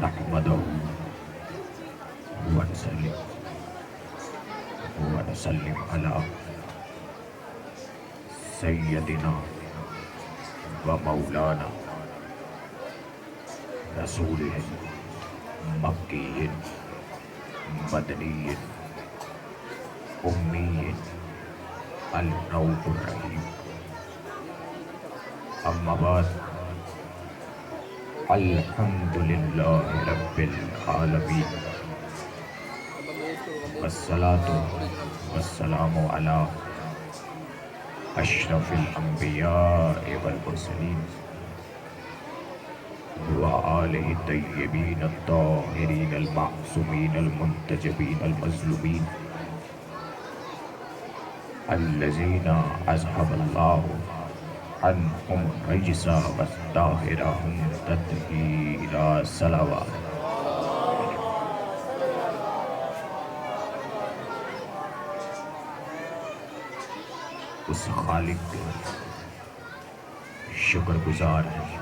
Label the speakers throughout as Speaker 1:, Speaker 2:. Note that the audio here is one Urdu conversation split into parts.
Speaker 1: نحمده ونسلم على سیدنا و مولانا رسول مکی مدنی امی الرؤوف الرحیم. اما بعد، الحمدللہ رب العالمین، والصلاة والسلام علی اشرف الانبیاء والمرسلین وآلہ الطیبین الطاہرین المعصومین المنتجبین المظلومین الذین اذهب اللہ عنہم الرجس وطہرہم تطہیرا. صلوات. اس خالق کے شکر گزار ہیں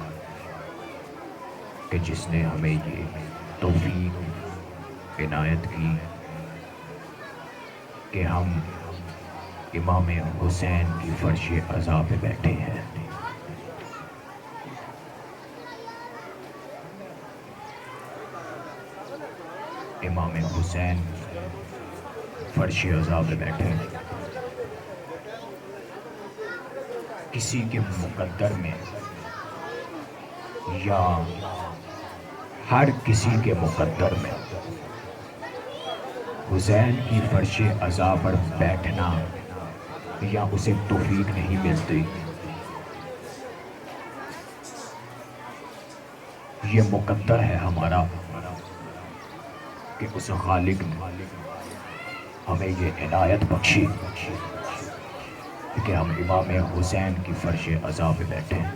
Speaker 1: کہ جس نے ہمیں یہ توفیق عنایت کی کہ ہم امام حسین کی فرش عزا پہ بیٹھے ہیں. امام حسین فرش عزا پہ بیٹھے ہیں. کسی کے مقدر میں یا ہر کسی کے مقدر میں حسین کی فرش عزا پر بیٹھنا یا اسے توفیق نہیں ملتی. یہ مقدر ہے ہمارا کہ اس خالق نے ہمیں یہ عنایت بخشی کہ ہم امام حسین کی فرش عزا پہ بیٹھے ہیں.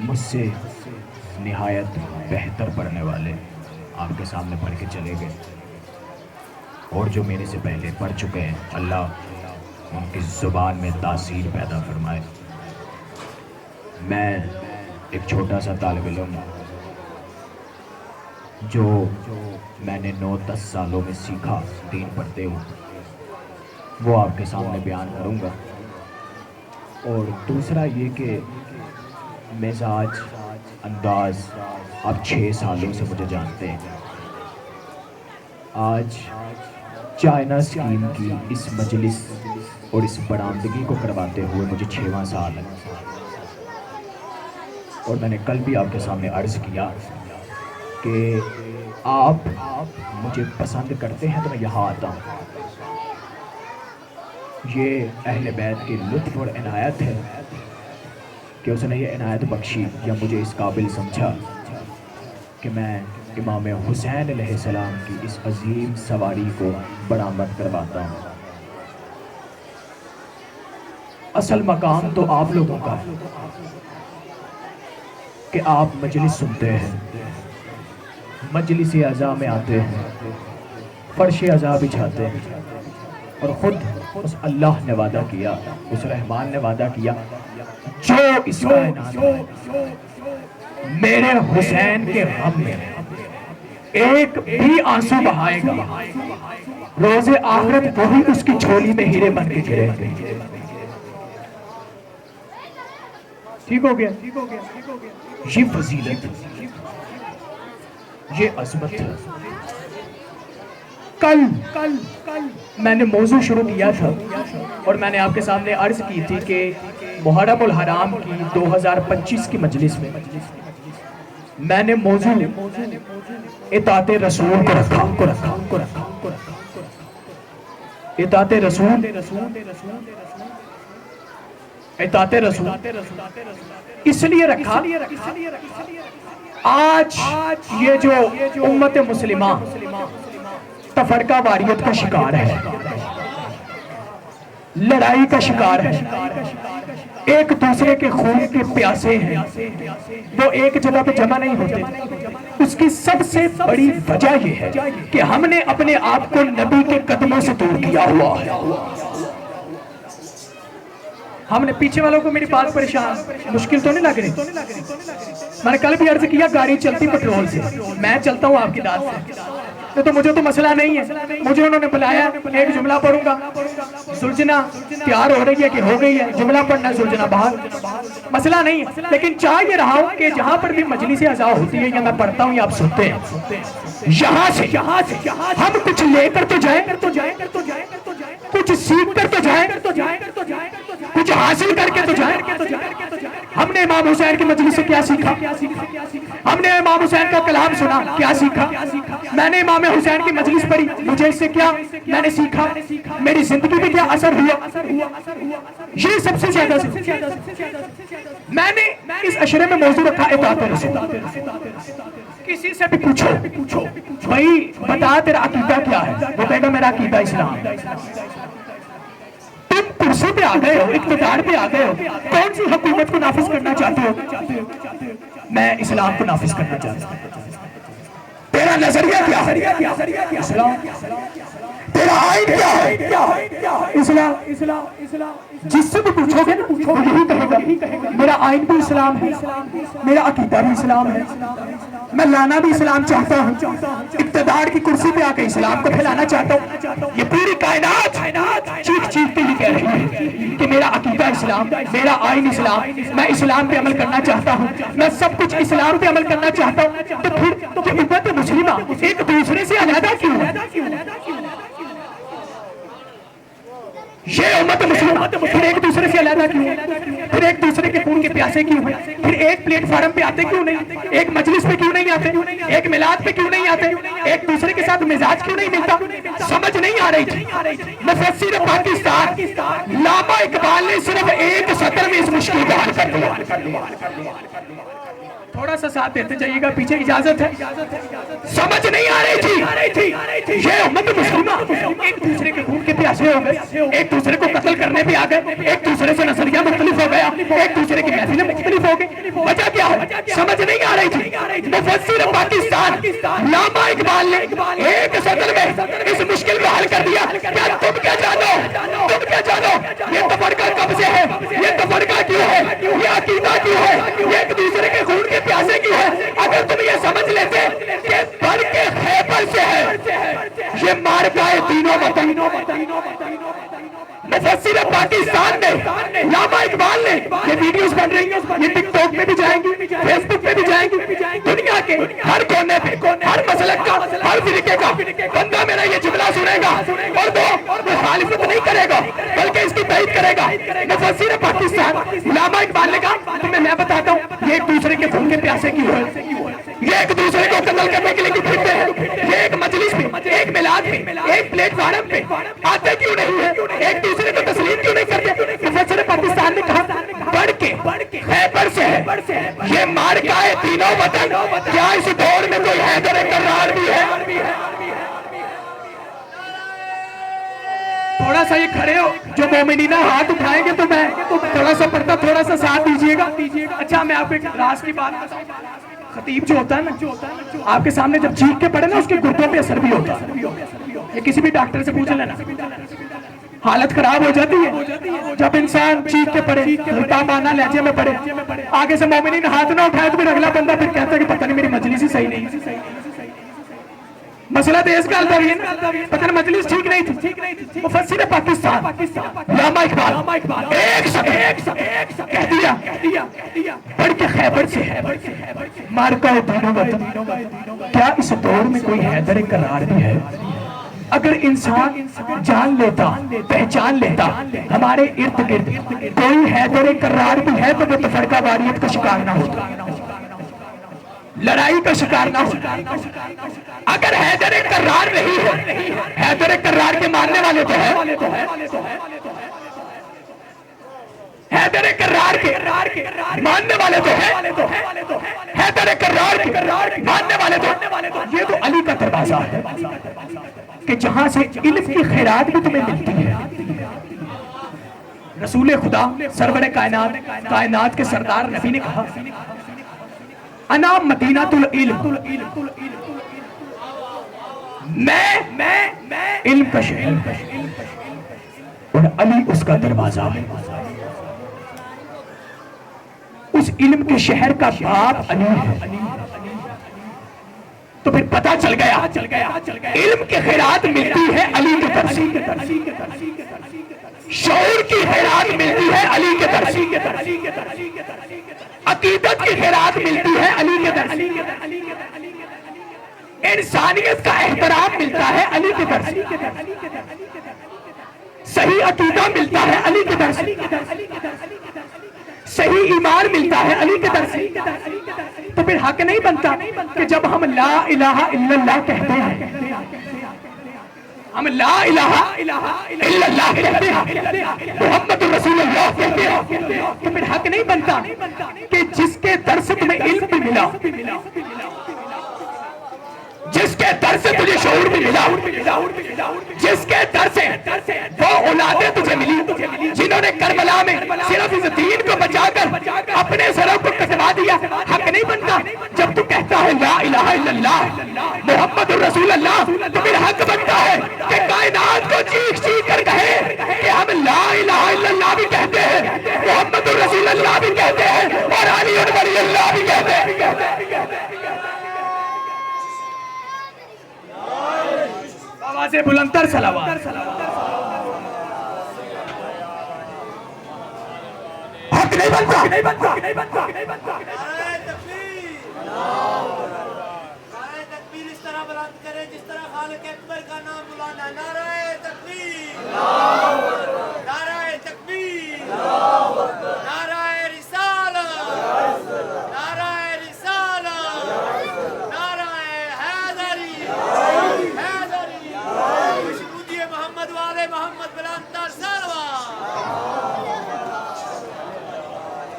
Speaker 1: مجھ سے نہایت بہتر پڑھنے والے آپ کے سامنے پڑھ کے چلے گئے، اور جو میرے سے پہلے پڑھ چکے ہیں اللہ ان کی زبان میں تاثیر پیدا فرمائے. میں ایک چھوٹا سا طالب علم جو میں نے 9-10 سالوں میں سیکھا دین پڑھتے ہوں، وہ آپ کے سامنے بیان کروں گا. اور دوسرا یہ کہ مزاج انداز آپ 6 سالوں سے مجھے جانتے ہیں. آج چائنا اسکیم کی اس مجلس اور اس برآمدگی کو کرواتے ہوئے مجھے 6واں سال ہے. اور میں نے کل بھی آپ کے سامنے عرض کیا کہ آپ مجھے پسند کرتے ہیں تو میں یہاں آتا ہوں. یہ اہل بیت کی لطف اور عنایت ہے کہ اس نے یہ عنایت بخشی یا مجھے اس قابل سمجھا کہ میں امام حسین علیہ السلام کی اس عظیم سواری کو برآمد کرواتا ہوں. اصل مقام تو آپ لوگوں کا ہے کہ آپ مجلس سنتے ہیں، مجلس عزا میں آتے ہیں، فرش عزا بچھاتے ہیں، اور خود اس اللہ نے وعدہ کیا، اس رحمان نے وعدہ کیا جو اس کائنات میں میرے حسین کے غم میں ایک بھی آنسو بہائے گا، روز آخرت وہی اس کی جھولی میں ہیرے بن کے گریں گے. ٹھیک ہو گیا؟ یہ فضیلت، یہ عظمت ہے. کل میں نے موضوع شروع کیا تھا اور میں نے آپ کے سامنے عرض کی تھی کہ محرم الحرام کی 2025 کی مجلس میں میں نے موضوع اطاعت رسول کو رکھا. اطاعت رسول اس لیے رکھا آج یہ جو امت مسلمہ تفرقہ واریت کا شکار ہے، لڑائی کا شکار ہے، ایک دوسرے کے خون کے پیاسے ہیں، وہ ایک جگہ پہ جمع نہیں ہوتے. اس کی سب سے بڑی وجہ یہ ہے کہ ہم نے اپنے آپ کو نبی کے قدموں سے دور کیا ہوا ہے. ہم نے پیچھے والوں کو میری بات پریشان مشکل تو نہیں لگ رہی؟ میں نے کل بھی عرض کیا گاڑی چلتی پیٹرول سے، میں چلتا ہوں آپ کی داد سے، تو مجھے تو مسئلہ نہیں ہے، مجھے انہوں نے بلایا ایک جملہ پڑھوں گا، سلجھنا تیار ہو رہی ہے کہ ہو گئی ہے، جملہ پڑھنا سلجھنا باہر، مسئلہ نہیں ہے، لیکن چاہ یہ رہا ہوں کہ جہاں پر بھی مجلس اعزاء ہوتی ہے یا میں پڑھتا ہوں یا آپ سنتے ہیں، یہاں سے ہم کچھ لے کر تو جائیں، کچھ سیکھ کر تو جائیں، کچھ حاصل کر کے تو جائیں۔ ہم نے امام حسین کی مجلس سے کیا سیکھا؟ ہم نے امام حسین کا کلام سنا، کیا سیکھا؟ میں نے امام حسین کی مجلس پڑھی، مجھے اس سے کیا میں نے سیکھا؟ میری زندگی میں کیا اثر ہوا؟ یہ سب سے زیادہ میں نے اس اشرے میں موضوع رکھا اطاعت رسول۔ کسی سے بھی پوچھو بھائی بتا تیرا عقیدہ کیا ہے، وہ کہے گا میرا عقیدہ اسلام ہے۔ تم کرسی پہ آ گئے ہو، اقتدار پہ آ گئے ہو، کون سی حکومت کو نافذ کرنا چاہتے ہو؟ میں اسلام کو نافذ کرنا چاہتا ہوں۔ تیرا نظریہ کیا ہے؟ اسلام۔ تیرا آئین کیا ہے؟ اسلام۔ جس سے بھی پوچھو گے وہ یہی کہے گا میرا آئین بھی اسلام ہے، میرا عقیدہ بھی اسلام ہے، میں لانا بھی اسلام چاہتا ہوں، اقتدار کی کرسی پہ آ کے اسلام کو پھیلانا چاہتا ہوں۔ یہ پوری کائنات چیخ چیخ کے یہ کہہ رہی ہے کہ میرا عقیدہ اسلام، میرا آئین اسلام، میں اسلام پہ عمل کرنا چاہتا ہوں، میں سب کچھ اسلام پہ عمل کرنا چاہتا ہوں۔ تو پھر یہ امت مسلمہ ایک دوسرے سے علیحدہ کیوں ہے؟ یہ امت مسلمہ پھر ایک دوسرے سے علیحدہ کیوں ہے؟ پھر ایک دوسرے کے خون کے پیاسے کیوں ہیں؟ پھر ایک پلیٹ فارم پہ آتے کیوں نہیں؟ ایک مجلس پہ کیوں نہیں آتے؟ ایک میلاد پہ کیوں نہیں آتے؟ ایک دوسرے کے ساتھ مزاج کیوں نہیں ملتا؟ سمجھ نہیں آ رہی تھی۔ مفسر پاکستان علامہ اقبال نے صرف ایک سطر میں اس مشکل کو حل کر دیا۔ تھوڑا سا ساتھ دیتے جائیے گا، پیچھے اجازت ہے۔ سمجھ نہیں آ رہی تھی یہ امت مسلمہ ایک دوسرے کے خون کے پیاسے ہو گئے، ایک دوسرے کو قتل کرنے پہ آ گئے، ایک دوسرے سے نظریہ مختلف ہو گیا، ایک دوسرے کی محفلیں مختلف ہو گئی۔ وجہ کیا ہے؟ سمجھ نہیں آ رہی تھی۔ مفسر پاکستان علامہ اقبال نے ایک سطر میں اس مشکل کو حل کر دیا۔ کیا تم کیا جانو؟ تم کیا جانو؟ یہ تفرقہ کب سے ہے؟ یہ تفرقہ کیوں ہے؟ یہ عقیدہ کیوں ہے؟ یہ ایک دوسرے کے خون کے پیاسے کیوں ہے؟ اگر تم یہ سمجھ لیتے کہ بڑھ کے خیبر سے ہے، یہ مارکہ دین و وطن، مفسر پاکستان نے علامہ اقبال نے یہ ویڈیوز بن رہی ہیں، یہ ٹک ٹاک پہ بھی جائیں گی، فیس بک پہ بھی جائیں گی، دنیا کے ہر کونے پہ ہر مسلک کا ہر فرقے کا بندہ میرا یہ جملہ سنے گا اور وہ مخالفت نہیں کرے گا بلکہ اس کی تائید کرے گا۔ مفسر پاکستان علامہ اقبال نے کہا تمہیں میں بتاتا ہوں یہ ایک دوسرے کے خون کے پیاسے کیوں ہے، یہ ایک دوسرے کو قتل کرنے کے لیے کیوں پھرتے ہیں، یہ ایک مجلس پہ ایک میلاد پہ ایک پلیٹ فارم پہ آتے کیوں نہیں ہے، ایک دوسرے کو تسلیم کیوں نہیں کرتے؟ مفسر پاکستان نے کہا بڑھ کے خیبر سے ہے، یہ مارکہ دین و وطن، کیا اس دور میں کوئی حیدر کرار بھی ہے؟ تھوڑا سا یہ کھڑے ہو جو مومنینہ ہاتھ اٹھائیں گے تو میں تھوڑا سا پڑھتا، تھوڑا سا ساتھ دیجئے گا۔ اچھا میں آپ کو ایک راز کی بات بتاؤں، خطیب جو ہوتا ہے نا آپ کے سامنے جب چیخ کے پڑھے نا اس کے گردوں پہ اثر بھی ہوتا ہے۔ یہ کسی بھی ڈاکٹر سے پوچھ لینا، حالت خراب ہو جاتی ہے جب انسان چیخ کے پڑھے، مانا لہجے میں پڑھے، آگے سے مومنین ہاتھ نہ اٹھائے تو پھر اگلا بندہ پھر کہتا ہے کہ پتہ نہیں میری مجلس ہی صحیح نہیں۔ مسئلہ تو اس کا البر ہے نا، پتہ نہیں مجلس ٹھیک نہیں تھی۔ مفسر پاکستان علامہ اقبال ایک کہہ دیا بڑھ کے خیبر سے ہے مارکہ دین و وطن، کیا اس دور میں کوئی حیدر کرار بھی ہے؟ اگر انسان جان لیتا، پہچان لیتا ہمارے ارد گرد کوئی حیدر کرار بھی ہے تو وہ تفرقہ واریت کا شکار نہ ہوتا، لڑائی کا شکار نہ ہوتا۔ اگر حیدر کرار نہیں ہے، حیدر کرار کے ماننے والے تو ہے، حیدر کرار کے ماننے والے تو ہے، حیدر کرار کے ماننے والے تو یہ تو علی کا دروازہ ہے کہ جہاں سے علم کی خیرات بھی تمہیں ملتی ہے۔ رسول خدا سرور کائنات کے سردار نبی نے کہا انا مدینۃ العلم، میں علم کا شہر اور علی اس کا دروازہ ہے۔ اس علم کے شہر کا باپ علی ہے۔ تو پھر پتا چل گیا علم کی خیرات ملتی ہے علی کے در سے، شعور کی خیرات ملتی ہے علی کے در سے، عقیدت کی خیرات ملتی ہے علی کے در سے، انسانیت کا احترام ملتا ہے علی کے در سے، صحیح عقیدہ ملتا ہے علی کے در سے، صحیح ایمان ملتا ہے علی کے در سے۔ تو پھر حق نہیں بنتا کہ جب ہم لا الہ الا اللہ کہتے ہیں، ہم لا الہ الا اللہ کہتے ہیں، محمد رسول اللہ کہتے ہیں، تو پھر حق نہیں بنتا کہ جس کے در سے تمہیں علم بھی ملا، جس کے در سے تجھے شعور بھی ملا، جس کے در سے وہ اولادیں تجھے ملی جنہوں نے کربلا میں صرف اس دین کو بچا کر اپنے سروں کو کٹوا دیا، حق نہیں بنتا جب تو کہتا ہے لا الہ الا اللہ محمد رسول اللہ، تو پھر حق بنتا ہے کہ کائنات کو چیخ چیخ کر کہے کہ ہم لا الہ الا اللہ بھی کہتے ہیں، محمد رسول اللہ بھی کہتے ہیں، اور علی ولی اللہ بھی کہتے ہیں۔ آواز بلندتر صلوات۔ حق نہیں بنتا۔
Speaker 2: نعرہ تکبیر اس طرح بلند کرے جس طرح خالق اکبر کا نام بلانا۔ نعرہ تکبیر، نعرہ تکبیر، نعرہ رسالت، نعرہ رسالت، نعرہ حیدری، حیدری، خوشبودی محمد والے محمد بلندتر صلوات۔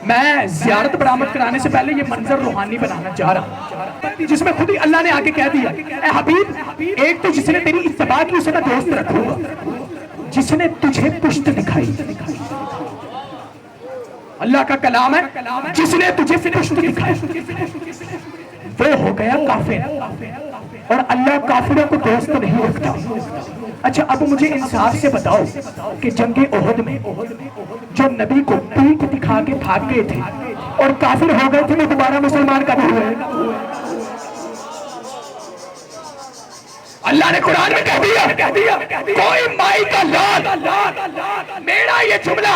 Speaker 1: میں زیارت برآمد کرانے سے پہلے یہ منظر روحانی بنانا چاہ رہا ہوں، جس میں خود ہی اللہ نے آگے کہہ دیا، اے حبیب ایک تو جس نے تیری اتباع کی اسے میں دوست رکھوں گا، جس نے تجھے پشت دکھائی، اللہ کا کلام ہے، جس نے تجھے پشت دکھائی وہ ہو گیا کافر، اور اللہ کافروں کو دوست نہیں رکھتا۔ اچھا اب مجھے انصاف سے بتاؤ کہ جنگ احد میں جو نبی کو پیٹھ دکھا کے بھاگ گئے تھے اور کافر ہو گئے تھے، وہ دوبارہ مسلمان کب ہوئے؟ اللہ نے قرآن میں کہہ دیا کوئی مائی کا لال میرا یہ جملہ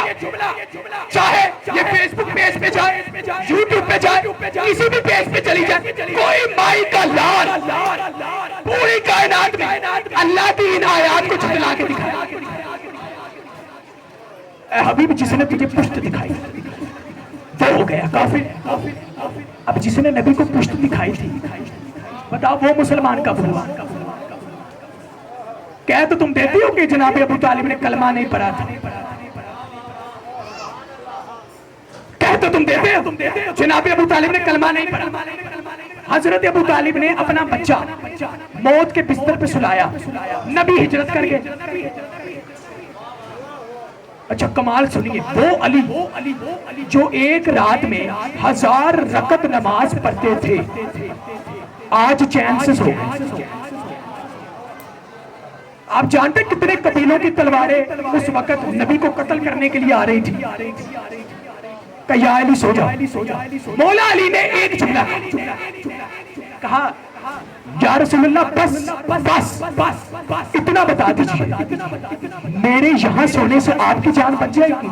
Speaker 1: چاہے یہ فیس بک پیج پہ جائے، یوٹیوب پہ جائے، کسی بھی پیج پہ چلی جائے، کوئی مائی کا لال پوری کائنات میں اللہ کی ان آیات کو جھٹلا کے دکھایا۔ اے حبیب جس نے تجھے پشت دکھائی وہ ہو گیا کافر، اب جس نے نبی کو پشت دکھائی تھی بتاؤ وہ مسلمان کب ہوا؟ کہہ تو تم دیتی ہو کہ جناب ابو طالب نے کلمہ نہیں پڑھا تھا، کہہ تو تم دیتے ہو جناب ابو طالب نے کلمہ نہیں پڑھا۔ حضرت ابو طالب نے اپنا بچہ موت کے بستر پہ سلایا، نبی ہجرت کر گئے۔ اچھا کمال سنیے، وہ علی جو ایک رات میں 1000 رکعت نماز پڑھتے تھے آج چین سے سو گئے۔ آپ جانتے کتنے قبیلوں کی تلواریں اس وقت نبی کو قتل کرنے کے لیے آ رہی تھی کہ یا علی سو جا۔ مولا علی نے ایک جملہ کہا یا رسول اللہ بس اتنا بتا دیجیے، میرے یہاں سونے سے آپ کی جان بچ جائے گی؟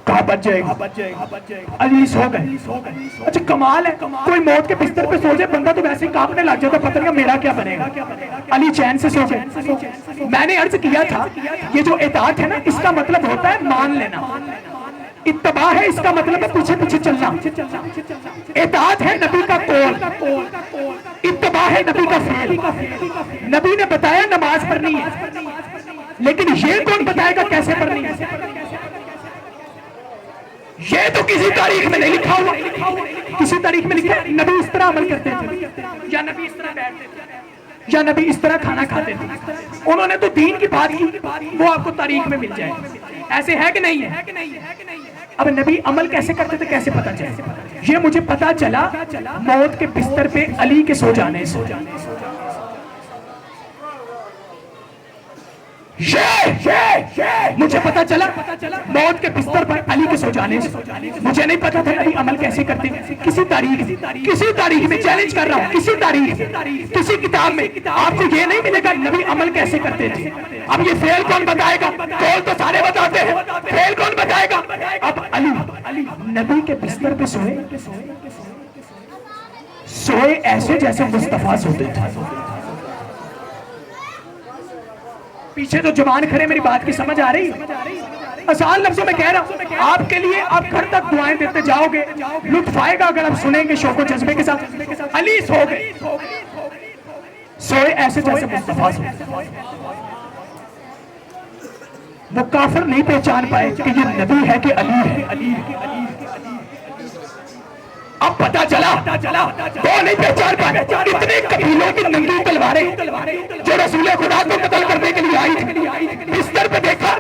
Speaker 1: کہاں بچ جائے گی؟ علی سو گئے۔ اچھا کمال ہے، کوئی موت کے بستر پہ سو جائے بندہ تو ویسے ہی کانپنے لگ جاتا، پتہ نہیں میرا کیا بنے گا۔ علی چین سے سو گئے۔ میں نے عرض کیا تھا یہ جو اطاعت ہے نا اس کا مطلب ہوتا ہے مان لینا، اتباع ہے اس کا مطلب ہے پیچھے پیچھے چلنا، اطاعت ہے نبی کا قول، اتباع ہے نبی کا فعل۔ نبی نے بتایا نماز پڑھنی ہے، لیکن یہ کون بتائے گا کیسے پڑھنی ہے؟ یہ تو کسی تاریخ میں نہیں لکھا ہوا، کسی تاریخ میں لکھا ہے نبی اس طرح عمل کرتے تھے، یا نبی اس طرح بیٹھتے تھے، یا نبی اس طرح کھانا کھاتے تھے۔ انہوں نے تو دین کی بات کی، وہ آپ کو تاریخ میں مل جائے، ایسے ہے کہ نہیں ہے؟ اب نبی عمل کیسے کرتے تھے کیسے پتا چلے؟ یہ مجھے پتا چلا موت کے بستر پہ علی کے سو جانے سے۔ مجھے پتا چلا موت کے بستر پر علی کے سو جانے سے، مجھے نہیں پتا تھا نبی عمل کیسے کرتے. کسی تاریخ میں چیلنج کر رہا ہوں، کسی تاریخ کسی کتاب میں آپ کو یہ نہیں ملے گا نبی عمل کیسے کرتے تھے. اب یہ فعل کون بتائے گا؟ قول تو سارے بتاتے ہیں، فعل کون بتائے گا؟ اب علی نبی کے بستر پہ سوئے ایسے جیسے مصطفیٰ سوتے تھے. پیچھے تو جوان کھڑے، میری بات کی سمجھ آ رہی؟ آسان لفظوں میں کہہ رہا ہوں، آپ کے لیے آپ گھر تک دعائیں دیتے جاؤ گے، لطف آئے گا اگر آپ سنیں گے شوق و جذبے کے ساتھ. علی سو گئے، سوئے ایسے جیسے مصطفیٰ سوتے. وہ کافر نہیں پہچان پائے کہ یہ نبی ہے کہ علی ہے. اب پتا چلا وہ نہیں پہچان پائے. اتنے قبیلوں کی ننگی تلواریں جو رسول خدا کو قتل کرنے کے لیے آئی تھی، بستر پہ دیکھا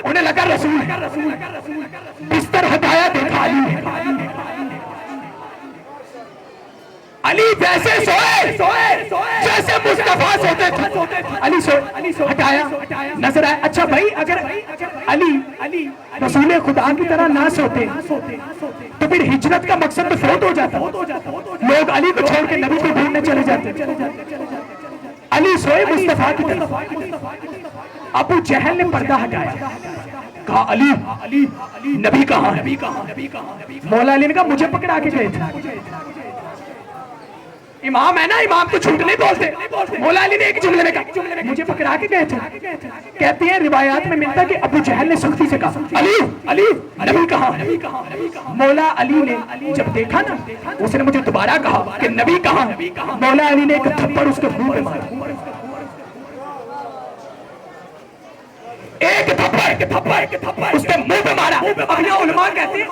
Speaker 1: انہیں لگا رسول ہے، بستر ہٹایا دیکھا علی ویسے سوئے جیسے مصطفیٰ سوتے تھے. علی سوئے، ہٹایا، نظر آیا. اچھا بھائی اگر علی رسول خدا کی طرح نہ سوتے تو پھر ہجرت کا مقصد تو فوت ہو جاتا. لوگ علی کو چھوڑ کے نبی کو ڈھونڈنے چلے جاتے. علی سوئے مصطفیٰ کی طرح. ابو جہل نے پردہ ہٹایا، کہا علی نبی کہاں ہے؟ مولا علی نے کہا مجھے پکڑا کے گئے تھے. امام ہے نا، امام کو جھوٹ نہیں بولتے. مولا علی نے ایک جملے میں کہا مجھے پکڑا کے گئے تھے. کہتے ہیں روایات میں ملتا کہ ابو جہل نے سختی سے کہا علی نبی کہاں ہے؟ مولا علی نے جب دیکھا نا، اس نے مجھے دوبارہ کہا کہ نبی کہاں ہے. مولا علی نے ایک تھپڑ اس کے منہ پہ مارا، ایک تھپڑ اس کے منہ پہ مارا. اب یہاں علماء کہتے ہیں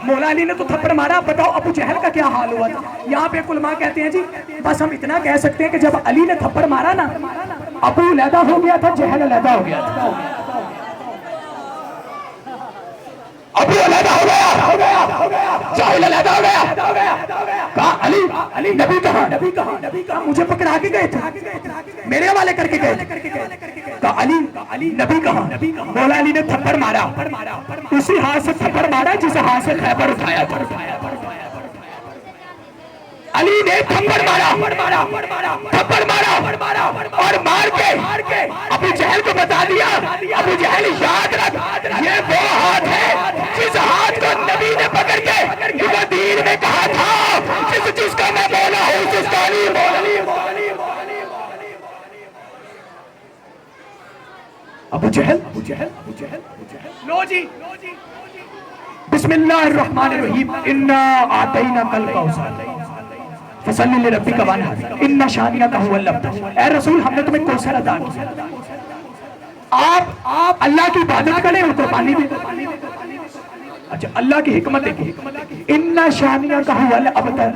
Speaker 1: مولا علی نے تو تھپڑ مارا، بتاؤ ابو جہل کا کیا حال ہوا تھا. یہاں پہ علماء کہتے ہیں جی بس ہم اتنا کہہ سکتے ہیں کہ جب علی نے تھپڑ مارا نا، ابو علیحدہ ہو گیا تھا، جہل علیحدہ ہو گیا تھا. ابو علیحدہ ہو گیا، جہل علیحدہ ہو گیا. کہا علی نبی کہاں؟ مجھے پکڑا کے گئے تھے، میرے حوالے کر کے گئے تھے. کہا علی نبی کہاں؟ مولا علی نے تھپڑ مارا، اسی ہاتھ سے تھپڑ مارا جس ہاتھ سے خیبر اٹھایا تھا. علی نے تھپڑ مارا اور مار کے ابو جہل کو بتا دیا، ابو جہل یاد رکھ یہ وہ ہاتھ ہے جس ہاتھ کو نبی نے پکڑ کے دین میں کہا تھا جس کا میں مولا ہوں، جس کا علی مولا. ابو جہل لو جی بسم اللہ الرحمن الرحیم. انا اعطیناک الکوثر فصلی لربک وانحر ان شانئک هو الابتر. اے رسول ہم نے تمہیں کوثر عطا کیا، آپ اللہ کی عبادت کریں اور قربانی بھی. اچھا اللہ کی حکمت دیکھیں، ان شانئک هو الابتر.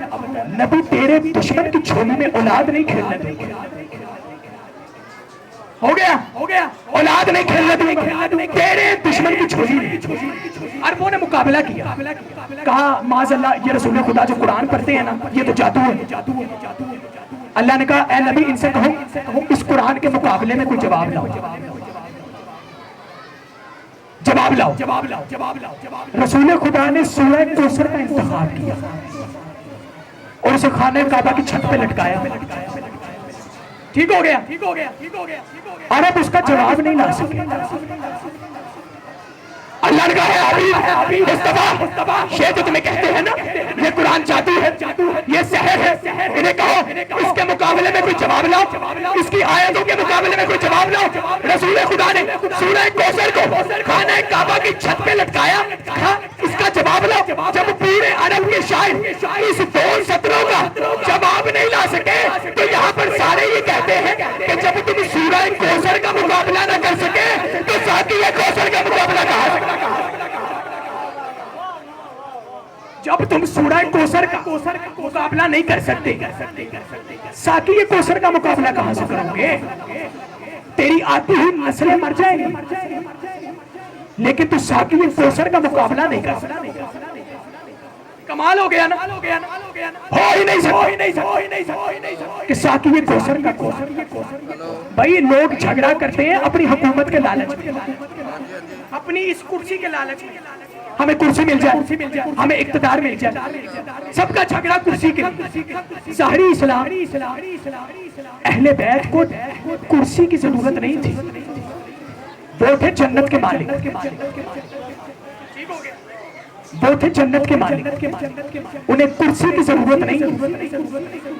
Speaker 1: نبی تیرے دشمن کی جھولی میں اولاد نہیں کھیلنے دیں گے. ہو گیا اولاد نہیں کھیلنے دیں گے تیرے دشمن کی جھولی میں. عربوں نے مقابلہ کیا، کہا معاذ اللہ یہ رسول خدا جو قرآن پڑھتے ہیں نا یہ تو جادو ہے. اللہ نے کہا اے نبی ان سے کہو اس قرآن کے مقابلے میں کوئی جواب لاؤ. رسول خدا نے سورہ کوثر کا انتخاب کیا اور اسے خانہ کعبہ کی چھت پہ لٹکایا. ٹھیک ہو گیا. عرب اس کا جواب نہیں لا سکے. اللہ نے کہا حبیب مصطفیٰ یہ جو تمہیں کہتے ہیں نا یہ قرآن جادو ہے، یہ سحر ہے، انہیں کہو اس کے مقابلے میں کوئی جواب لاؤ، اس کی آیتوں کے مقابلے میں کوئی جواب لاؤ. رسول خدا نے سورہ کوثر کو خانہ کعبہ کی چھت پہ لٹکایا، کہا اس کا جواب لاؤ. جب پورے عرب کے شاعر اس 2 سطروں کا جواب نہیں لا سکے تو یہاں پر سارے یہ کہتے ہیں کہ جب تم سورہ کوثر کا مقابلہ نہ کر سکے تو ساقی کوثر کا مقابلہ کہاں سے؟ جب تم سورہ کوثر کا مقابلہ نہیں کر سکتے ساقی کوثر کا مقابلہ کہاں سے کرو گے؟ تیری آتی ہوئی نسلیں مر جائیں گی لیکن تو ساقی کوثر کا مقابلہ نہیں کر سکتے. کمال ہو گیا نا، ہو ہی نہیں سکتا کہ ساقی یہ کوثر کا کوثر۔ بھائی لوگ جھگڑا کرتے ہیں اپنی حکومت کے لالچ میں، اپنی اس کرسی کے لالچ میں، ہمیں کرسی مل جائے، ہمیں اقتدار مل جائے، سب کا جھگڑا کرسی کے لیے۔ ظاہری اسلام اہل بیت کو کرسی کی ضرورت نہیں تھی، وہ تھے جنت کے مالک، وہ تھے جنت کے مالک، انہیں کرسی کی ضرورت نہیں،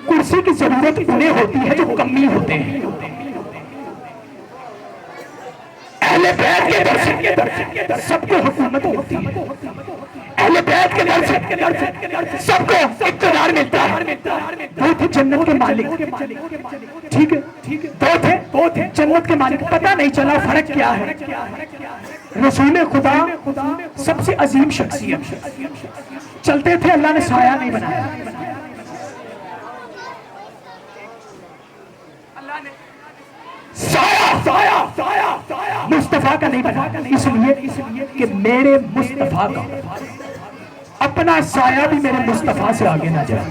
Speaker 1: کرسی کی ضرورت انہیں ہوتی ہے جو کمی ہوتے ہیں۔ اہل بیت کے در سے سب کو حکومت ملتی ہے، اہل بیت کے در سے سب کو اقتدار ملتا ہے، وہ تھے جنت کے مالک، ٹھیک ہے، وہ تھے جنت کے مالک۔ پتہ نہیں چلا فرق کیا ہے۔ رسول خدا سب سے عظیم شخصیت، چلتے تھے اللہ نے سایہ نہیں بنایا، سایہ مصطفیٰ کا نہیں بنا، اس لیے کہ میرے مصطفیٰ کا اپنا سایہ بھی میرے مصطفیٰ سے آگے نہ جائے۔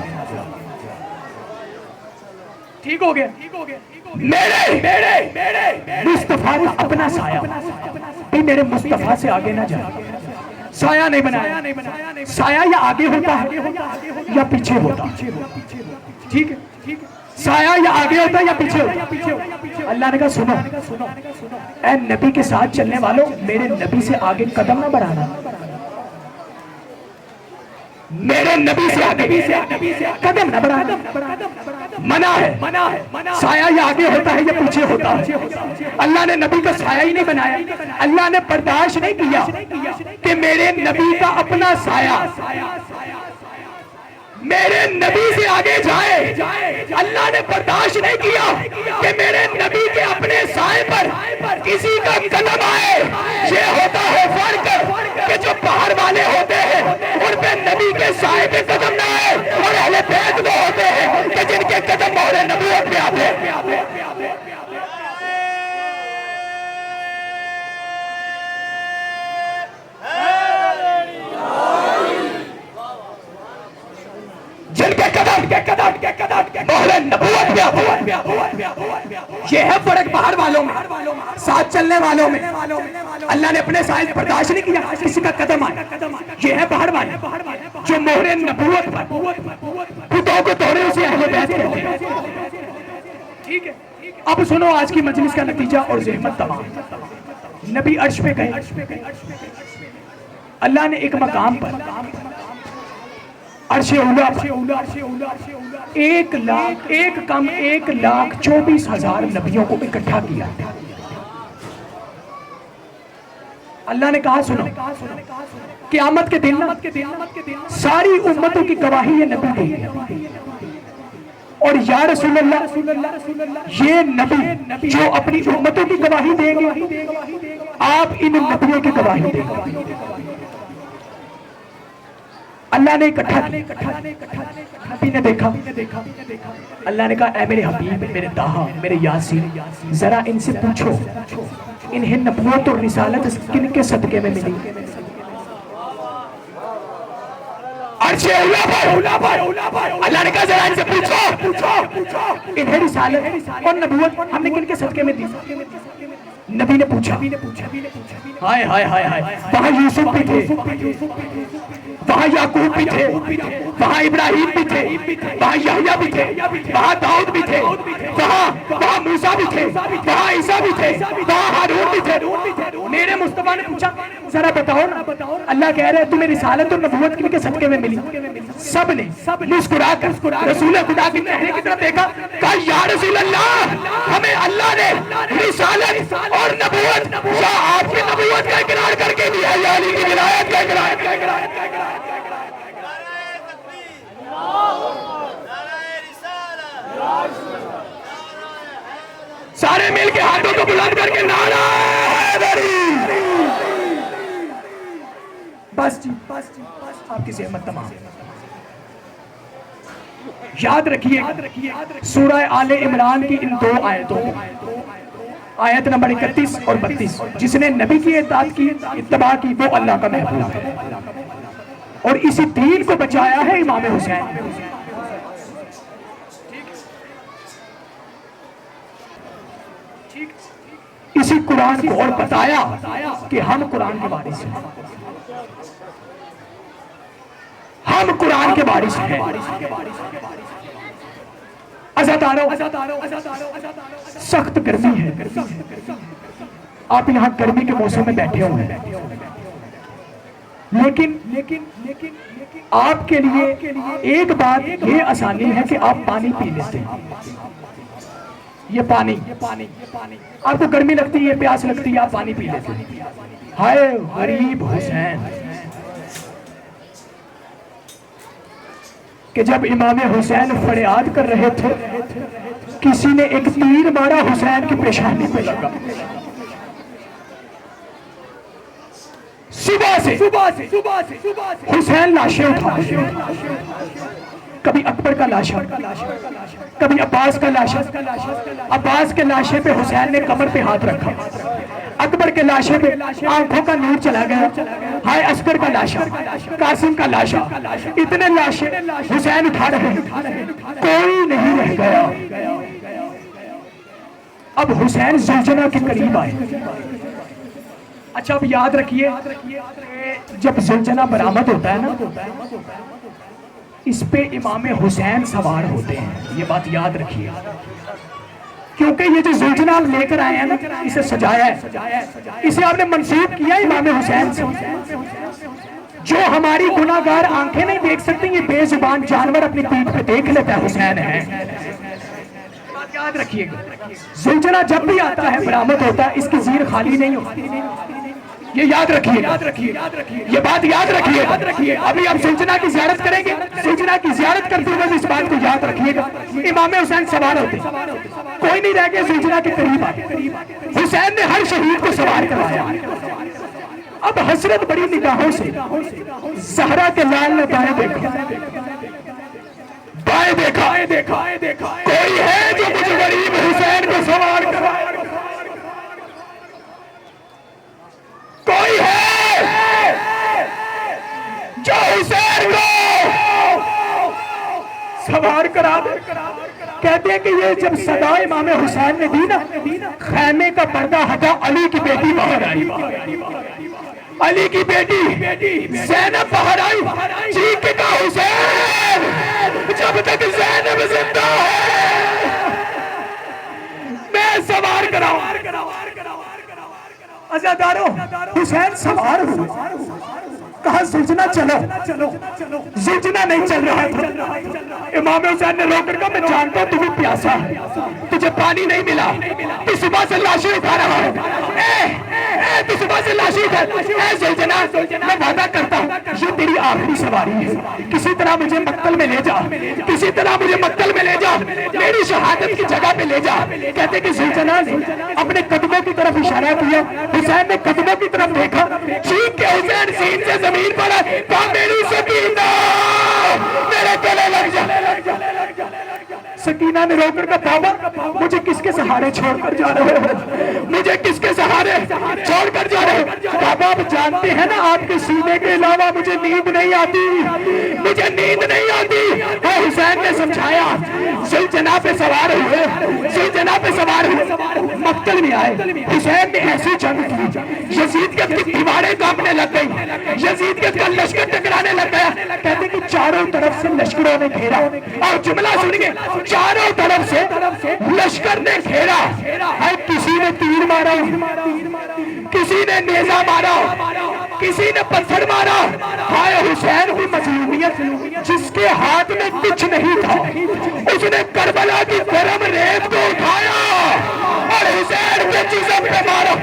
Speaker 1: ٹھیک ہو گیا؟ میرے مصطفیٰ کا اپنا سایہ بھی میرے مصطفیٰ سے آگے نہ جائے۔ سایہ نہیں بنایا، سایہ یا آگے ہوتا ہے یا پیچھے ہوتا ہے، ٹھیک ہے، سایہ یا آگے ہوتا ہے یا پیچھے ہوتا ہے۔ اللہ نے کہا سنو اے نبی کے ساتھ چلنے والوں، میرے نبی سے آگے قدم نہ بڑھانا، میرے نبی سے آگے قدم نہ بڑھانا، منع ہے۔ سایہ یا آگے ہوتا ہے یا پیچھے ہوتا ہے۔ اللہ نے نبی کا سایہ ہی نہیں بنایا، اللہ نے برداشت نہیں کیا کہ میرے نبی کا اپنا سایہ میرے نبی سے آگے جائے۔ اللہ نے برداشت نہیں کیا کہ میرے نبی کے اپنے سائے پر کسی کا قدم آئے۔ یہ ہوتا ہے فرق کہ جو باہر والے ہوتے ہیں ان پہ نبی کے سائے پہ قدم نہ آئے، اور اہل بیت وہ ہوتے ہیں کہ جن کے قدم مہر نبوت پہ آتے ہیں۔ جن کے قدم مہر نبوت پہ آتے ہیں۔ یہ ہے فرق باہر والوں میں، ساتھ چلنے والوں میں۔ اللہ نے اپنے سائے برداشت نہیں کیا کسی کا قدم آئے۔ یہ ہے باہر والے جو مہر نبوت پر خطوں کو توڑے، اسے اہل بیت کہتے ہیں، ٹھیک ہے۔ اب سنو آج کی مجلس کا نتیجہ اور زحمت تمام۔ نبی عرش پہ گئے، اللہ نے ایک مقام پر عرش اولا ایک لاکھ 24,000 نبیوں کو اکٹھا کیا۔ اللہ نے کہا سنو قیامت کے دن ساری امتوں کی گواہی یہ نبی دیں گے، اور یا رسول اللہ یہ نبی جو اپنی امتوں کی گواہی دیں گے، آپ ان نبیوں کی گواہی دیں گے۔ اللہ نے اکٹھا کیا، نبی نے دیکھا، اللہ نے کہا اے میرے حبیب، میرے طٰہٰ، میرے یاسین، ذرا ان سے پوچھو انہیں نبوت اور رسالت کن کے صدقے میں ملی؟ عرش اولا پر اللہ نے کہا ذرا ان سے پوچھو انہیں رسالت اور نبوت ہم نے کن کے صدقے میں دی؟ نبی نے پوچھا، ہائے ہائے ہائے ہائے، وہاں یوسف بھی تھے، وہاں یعقوب بھی تھے، وہاں ابراہیم بھی تھے، وہاں یحییٰ بھی تھے، وہاں داؤد بھی تھے، وہاں موسیٰ بھی تھے، وہاں عیسیٰ بھی تھے، وہاں ہارون بھی تھے۔ میرے مصطفیٰ نے پوچھا ذرا بتاؤ نا، اللہ کہہ رہے تمہیں رسالت اور نبوت کن کے صدقے میں ملی؟ سب نے مسکرا کر رسول خدا کے چہرے کی طرف دیکھا، کہا یا رسول اللہ، ہمیں اللہ نے رسالت اور نبوت یا آپ کی نبوت کا اقرار کر کے دیا، یا علی کی ولایت کا اقرار۔ سارے مل کے ہاتھوں کو بلند کر کے نعرہ حیدری۔ بس جی آپ کی زحمت تمام۔ یاد رکھیے سورہ آل عمران کی ان 2 آیتوں، آیت نمبر 31 اور 32، جس نے نبی کی اطاعت کی، اتباع کی، وہ اللہ کا محبوب ہے۔ اور اسی دین کو بچایا ہے امام حسین نے۔ اسی قرآن کو اور بتایا کہ ہم قرآن کے وارث ہیں، ہم قرآن کے وارث ہیں۔ عزادارو، سخت گرمی ہے، آپ یہاں گرمی کے موسم میں بیٹھے ہوئے ہیں، لیکن آپ کے لیے ایک بات یہ آسانی ہے کہ آپ پانی پی لیتے ہیں۔ یہ پانی آپ کو گرمی لگتی ہے، پیاس لگتی ہے، آپ پانی پی لیتے ہیں۔ ہائے غریب حسین کہ جب امام حسین فریاد کر رہے تھے، کسی نے ایک تیر مارا حسین کی پیشانی پہ لگا۔ صبح سے حسین لاشیں اٹھا رہے ہیں، کبھی اکبر کا لاشا، کبھی عباس کا لاشا۔ عباس کے لاشے پہ حسین نے کمر پہ ہاتھ رکھا، اکبر کے لاشے پہ آنکھوں کا نور چلا گیا۔ ہائے اصغر کا لاشا، قاسم کا لاشا، اتنے لاشیں حسین اٹھا رہے ہیں، کوئی نہیں رہ گیا۔ اب حسین زلجنہ کے قریب آئے۔ اچھا اب یاد رکھیے، جب زلجنہ برآمد ہوتا ہے نا، اس پہ امام حسین سوار ہوتے ہیں، یہ بات یاد رکھیے، کیونکہ یہ جو زلجنہ آپ لے کر آئے ہیں نا، اسے سجایا ہے، اسے آپ نے منسوب کیا امام حسین سے۔ جو ہماری گناہگار آنکھیں نہیں دیکھ سکتی، یہ بے زبان جانور اپنی پیٹھ پہ دیکھ لیتا ہے حسین ہے۔ بات یاد رکھیے گا، زلجنہ جب بھی آتا ہے برآمد ہوتا ہے، اس کی زیر خالی نہیں ہوتی، یہ یاد رکھیے، یہ بات یاد رکھیے۔ ابھی آپ زلجنہ کی زیارت کریں گے، زلجنہ کی زیارت کرتے ہوئے اس بات کو یاد رکھیے گا، امام حسین سوار ہوتے، کوئی نہیں رہ گیا زلجنہ کے قریب آئے، حسین نے ہر شہید کو سوار کرایا۔ اب حسرت بڑی نگاہوں سے زہرا کے لال نے دائیں دیکھا، بائیں دیکھا، کوئی ہے جو مجھے غریب حسین کو سوار کرائے؟ کوئی ہے جو حسین کو سوار کرا دے؟ کہتے ہیں کہ یہ جب صدا امام حسین نے دی نا، خیمے کا پردہ ہٹا، علی کی بیٹی باہر آئی، علی کی بیٹی زینب باہر آئی، چیخ کے کہا حسین جب تک زینب زندہ ہے میں سوار کراؤں۔ عزادارو، حسین سوار ہوئے، کہا زلجنہ چلو، زلجنہ نہیں چل رہا تھا۔ امام حسین نے رو کر کہا میں جانتا ہوں تمہیں پیاسا ہے، تجھے پانی نہیں ملا، تو صبح سے لاشیں اٹھا رہا ہے، تو صبح سے لاشیں اٹھا رہا ہے۔ اے زلجنہ، میں وعدہ کرتا ہوں یہ تیری آخری سواری ہے، کسی طرح مجھے مقتل میں لے جا، کسی طرح مجھے مقتل میں لے جا، میری شہادت کی جگہ پہ لے جا۔ کہتے کہ زلجنہ نے اپنے قدموں کی طرف اشارہ کیا، حسین نے قدموں کی طرف دیکھا، چیخ کے حسین سین سے زمین پر ہے، کہا میری سکینہ میرے گلے لگ جا۔ سکینہ نے رو کر کہا بابا مجھے کس کے سہارے چھوڑ کر جا رہے ہو، مجھے کس کے سہارے چھوڑ کر جا رہے ہو؟ بابا آپ جانتے ہیں نا آپ کے سینے کے علاوہ مجھے نیند نہیں آتی، مجھے نیند نہیں آتی۔ اور حسین نے سمجھایا، زلجنہ پہ سوار ہوئے، زلجنہ پہ سوار ہوئے، مقتل میں آئے۔ حسین نے ایسی جنگ کی، یزیدیت کی دیواریں کانپنے لگ گئی، یزیدیت کا لشکر ٹکرانے لگ گیا۔ کہتے کہ چاروں طرف سے لشکروں نے گھیرا، اور جملہ سنیے، چاروں طرف سے لشکر نے گھیرا، کسی نے تیر مارا، کسی نے نیزہ مارا، کسی نے پتھر مارا۔ ہائے حسین کی مظلومیت، جس کے ہاتھ میں کچھ نہیں تھا اس نے کربلا کی گرم ریت کو اٹھایا اور حسین کے جسم پہ مارا۔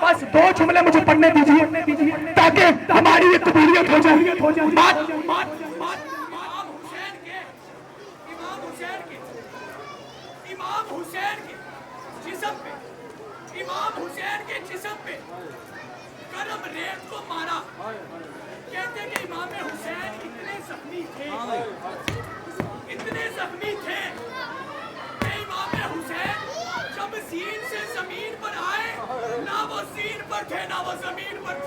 Speaker 1: بس دو جملے مجھے پڑھنے دیجئے تاکہ ہماری یہ قبولیت ہو جائے۔
Speaker 2: امام حسین کے جسم پہ گرم ریت کو مارا۔ کہتے کہ امام حسین اتنے زخمی تھے کہ امام حسین جب زین سے زمین پر آئے، نہ وہ زین پر تھے نہ وہ زمین پر تھے۔